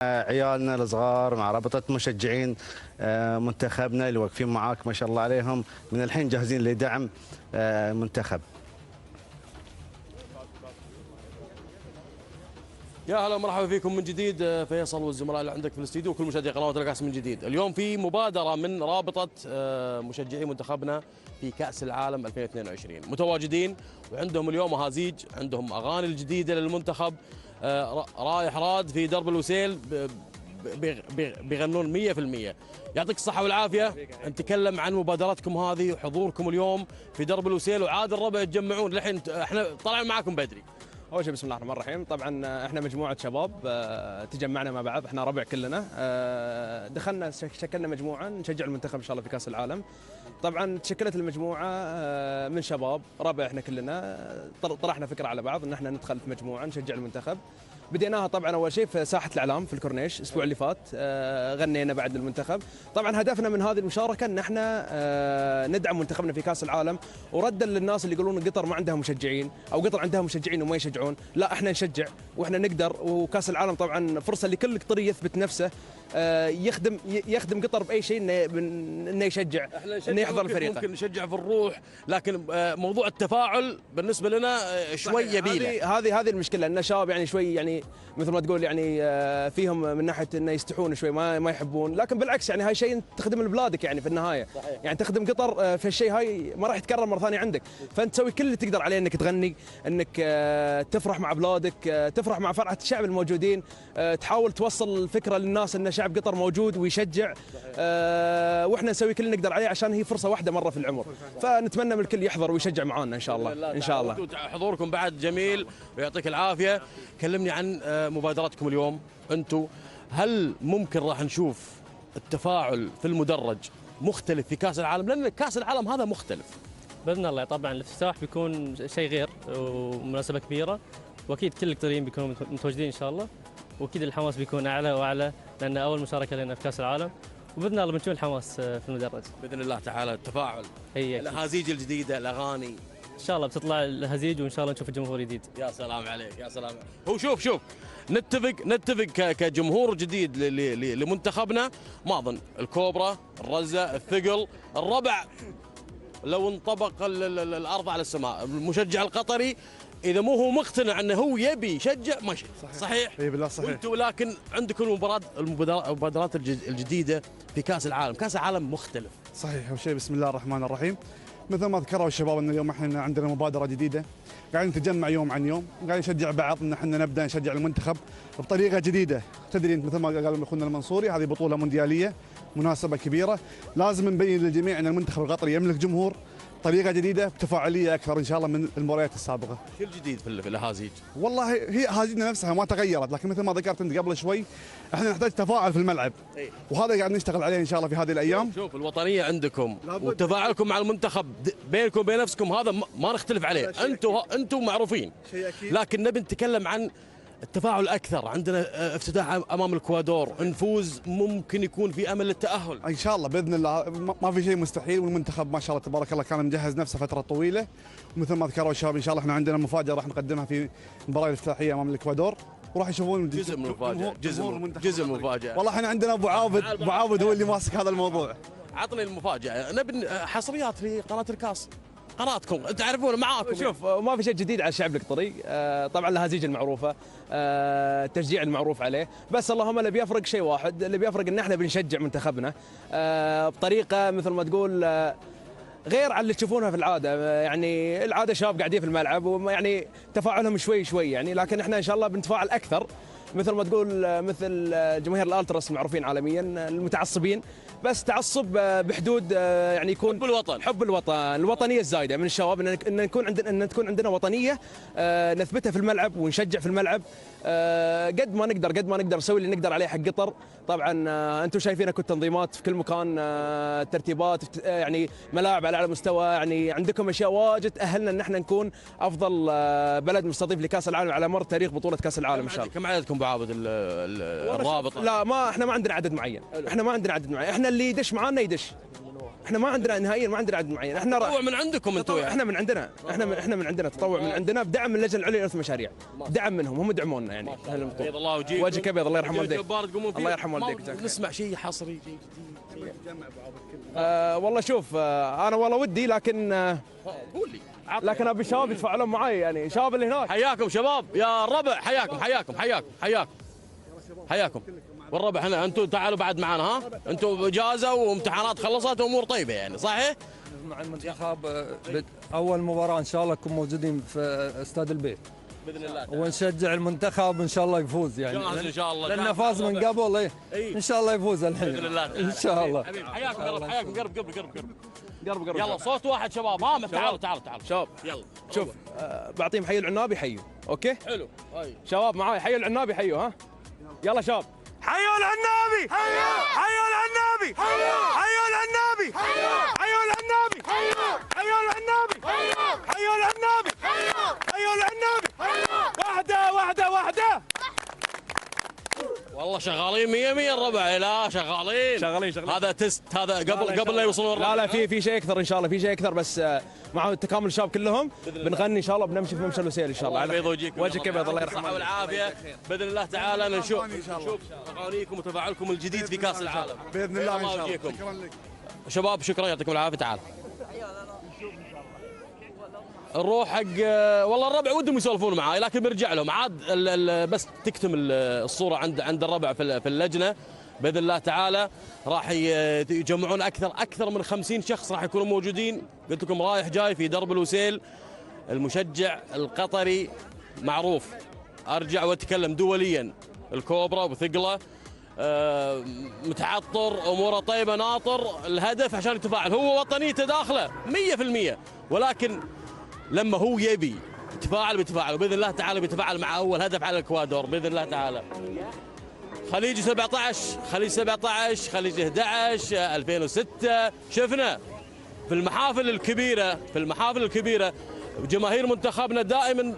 عيالنا الصغار مع رابطة مشجعين منتخبنا اللي واقفين معاك ما شاء الله عليهم من الحين جاهزين لدعم منتخب. يا هلا ومرحبا فيكم من جديد فيصل والزملاء اللي عندك في الاستديو وكل مشاهدي قنوات الكاس من جديد. اليوم في مبادرة من رابطة مشجعي منتخبنا في كأس العالم 2022 متواجدين، وعندهم اليوم مهازيج، عندهم أغاني الجديدة للمنتخب. رايح راد في درب الوسيل بيغنون 100%. يعطيك الصحة والعافية. نتكلم عن مبادرتكم هذه وحضوركم اليوم في درب الوسيل، وعاد الربع يتجمعون الحين. احنا طلعنا معاكم بدري. اول شيء بسم الله الرحمن الرحيم. طبعا احنا مجموعه شباب تجمعنا مع بعض، احنا ربع كلنا، دخلنا شكلنا مجموعه نشجع المنتخب ان شاء الله في كاس العالم. طبعا تشكلت المجموعه من شباب ربع، احنا كلنا طرحنا فكره على بعض ان احنا ندخل في مجموعه نشجع المنتخب. بديناها طبعا اول شيء في ساحه الاعلام في الكورنيش الاسبوع اللي فات، غنينا بعد المنتخب. طبعا هدفنا من هذه المشاركه ان احنا ندعم منتخبنا في كاس العالم، وردا للناس اللي يقولون قطر ما عندها مشجعين او قطر عندها مشجعين وما يشجعون، لا احنا نشجع واحنا نقدر. وكاس العالم طبعا فرصه لكل قطري يثبت نفسه، يخدم قطر باي شيء انه يشجع، انه يحضر فريقه. ممكن نشجع في الروح، لكن موضوع التفاعل بالنسبه لنا شوي يبيله. هذه المشكله، ان الشباب يعني شوي يعني مثل ما تقول يعني فيهم من ناحيه انه يستحون شوي، ما يحبون، لكن بالعكس يعني هاي شيء تخدم لبلادك يعني في النهايه. صحيح. يعني تخدم قطر في الشيء هاي ما راح يتكرر مره ثانيه عندك، فانت تسوي كل اللي تقدر عليه، انك تغني، انك تفرح مع بلادك، تفرح مع فرحه الشعب الموجودين، تحاول توصل الفكره للناس ان شعب قطر موجود ويشجع. واحنا نسوي كل اللي نقدر عليه عشان هي فرصه واحده مره في العمر، فنتمنى من الكل يحضر ويشجع معانا ان شاء الله. ان شاء الله حضوركم بعد جميل ويعطيك العافيه. كلمني عن مبادرتكم اليوم. انتم هل ممكن راح نشوف التفاعل في المدرج مختلف في كاس العالم؟ لان كاس العالم هذا مختلف باذن الله. طبعا الافتتاح بيكون شيء غير ومناسبه كبيره، واكيد كل القطريين بيكونوا متواجدين ان شاء الله، واكيد الحماس بيكون اعلى واعلى لان اول مشاركه لنا في كاس العالم، وباذن الله بنشوف الحماس في المدرج باذن الله تعالى. التفاعل، هي الهازيج الجديده، الاغاني ان شاء الله بتطلع الهزيج، وان شاء الله نشوف الجمهور جديد. يا سلام عليك، يا سلام. هو شوف نتفق كجمهور جديد لمنتخبنا. ما اظن الكوبرا، الرزه، الثقل، الربع لو انطبق الارض على السماء. المشجع القطري اذا مو هو مقتنع انه هو يبي يشجع ما يشجع. صحيح؟ اي بالله صحيح. وانتم لكن عندكم المبادرات الجديده في كاس العالم، كاس العالم مختلف. صحيح. اول شيء بسم الله الرحمن الرحيم. مثل ما ذكروا الشباب ان اليوم احنا عندنا مبادره جديده، قاعدين نتجمع يوم عن يوم، قاعدين نشجع بعض، ان احنا نبدا نشجع المنتخب بطريقه جديده. تدري انت مثل ما قال اخونا المنصوري، هذه بطوله موندياليه، مناسبه كبيره، لازم نبين للجميع ان المنتخب القطري يملك جمهور، طريقه جديده بتفاعليه اكثر ان شاء الله من المباريات السابقه. شو الجديد في الهازيج؟ والله هي هازيجنا نفسها ما تغيرت، لكن مثل ما ذكرت انت قبل شوي احنا نحتاج تفاعل في الملعب. وهذا قاعد نشتغل عليه ان شاء الله في هذه الايام. شوف الوطنيه عندكم وتفاعلكم مع المنتخب بينكم وبين نفسكم، هذا ما نختلف عليه. انتم معروفين، لكن نبي نتكلم عن التفاعل اكثر. عندنا افتتاح امام الاكوادور، نفوز ممكن يكون في امل للتاهل ان شاء الله باذن الله. ما في شيء مستحيل، والمنتخب ما شاء الله تبارك الله كان مجهز نفسه فتره طويله، ومثل ما ذكروا الشباب ان شاء الله احنا عندنا مفاجاه راح نقدمها في المباراه الافتتاحيه امام الاكوادور، وراح يشوفون جزء من المفاجاه. جزء من المفاجاه. والله احنا عندنا ابو عابد هو اللي ماسك هذا الموضوع. عطني المفاجاه. نبي حصريات في قناه الكاس، قناتكم تعرفون معاكم. شوف ما في شيء جديد على الشعب القطري، طبعا الهزيج المعروفه، التشجيع المعروف عليه، بس اللهم اللي بيفرق شيء واحد، اللي بيفرق ان احنا بنشجع منتخبنا بطريقه مثل ما تقول غير عن اللي تشوفونها في العاده. يعني العاده شباب قاعدين في الملعب ويعني تفاعلهم شوي يعني، لكن احنا ان شاء الله بنتفاعل اكثر مثل ما تقول، مثل جماهير الالتراس المعروفين عالميا المتعصبين، بس تعصب بحدود يعني يكون حب الوطن، الوطنيه الزايده من الشباب، ان تكون عندنا وطنيه نثبتها في الملعب ونشجع في الملعب قد ما نقدر نسوي اللي نقدر عليه حق قطر. طبعا انتم شايفين اكو تنظيمات في كل مكان، ترتيبات يعني ملاعب على اعلى مستوى، يعني عندكم اشياء واجد تاهلنا ان احنا نكون افضل بلد مستضيف لكاس العالم على مر تاريخ بطوله كاس العالم ان شاء الله. كم عددكم ابو عابد الرابطه؟ لا احنا ما عندنا عدد معين، احنا اللي يدش معانا يدش. احنا ما عندنا نهائيا، ما عندنا عدد معين. احنا تطوع من عندكم انتم يعني. احنا من عندنا، احنا من عندنا تطوع من عندنا بدعم من اللجنه العليا لإرث المشاريع، دعم منهم، هم دعمونا يعني. بيض الله وجهك، وجهك ابيض، الله يرحم والديك. جبار تقومون فيه. الله يرحم والديك. نسمع شيء حصري. والله شوف، انا والله ودي، لكن قول لي. لكن ابي الشباب يتفاعلون معي، يعني شباب اللي هناك. حياكم شباب يا الربع، حياكم والربع. هنا انتم تعالوا بعد معنا، ها انتم اجازه وامتحانات خلصت وامور طيبه يعني، صحيح؟ مع المنتخب اول مباراه ان شاء الله نكون موجودين في استاد البيت باذن الله، ونشجع المنتخب ان شاء الله يفوز يعني، جاهز ان شاء الله، لانه فاز من قبل. ان شاء الله يفوز الحين باذن الله ان شاء الله. حياكم قرب يلا صوت واحد شباب، ها تعالوا شباب يلا. شوف، بعطيهم حي العنابي، حيوا اوكي. حلو شباب معاي، حي العنابي، حيوا. ها يلا شباب، حيوا العنابي، حيوا العنابي، حيوا العنابي، حيوا العنابي، حيوا العنابي، حيوا العنابي، حيوا العنابي. واحدة والله شغالين 100 الربع. لا شغالين. هذا تست، هذا قبل لا يوصلون الربع. لا في شيء اكثر ان شاء الله، في شيء اكثر، بس مع تكامل الشباب كلهم بنغني ان شاء الله، بنمشي في ممشى الوسيل ان شاء الله. الله يبيض وجهك ابيض، الله يرحمه الصحة والعافية باذن الله تعالى. نشوف اغانيكم وتفاعلكم الجديد في كاس العالم باذن الله ان شاء الله. وجهكم. شكرا لك شباب شكرا، يعطيكم العافيه. تعال نروح حق والله الربع ودهم يسولفون معاي، لكن بنرجع لهم عاد بس تكتمل الصوره عند الربع في اللجنه باذن الله تعالى. راح يجمعون اكثر من 50 شخص راح يكونوا موجودين. قلت لكم رايح جاي في درب الوسيل. المشجع القطري معروف، ارجع واتكلم دوليا، الكوبرا وثقله، متعطر، اموره طيبه، ناطر الهدف عشان يتفاعل. هو وطنيته داخله 100%، ولكن لما هو يبي يتفاعل بيتفاعل، وباذن الله تعالى بيتفاعل مع اول هدف على الاكوادور باذن الله تعالى. خليج 17، خليج 17، خليج 11، 2006 شفنا في المحافل الكبيره، جماهير منتخبنا دائما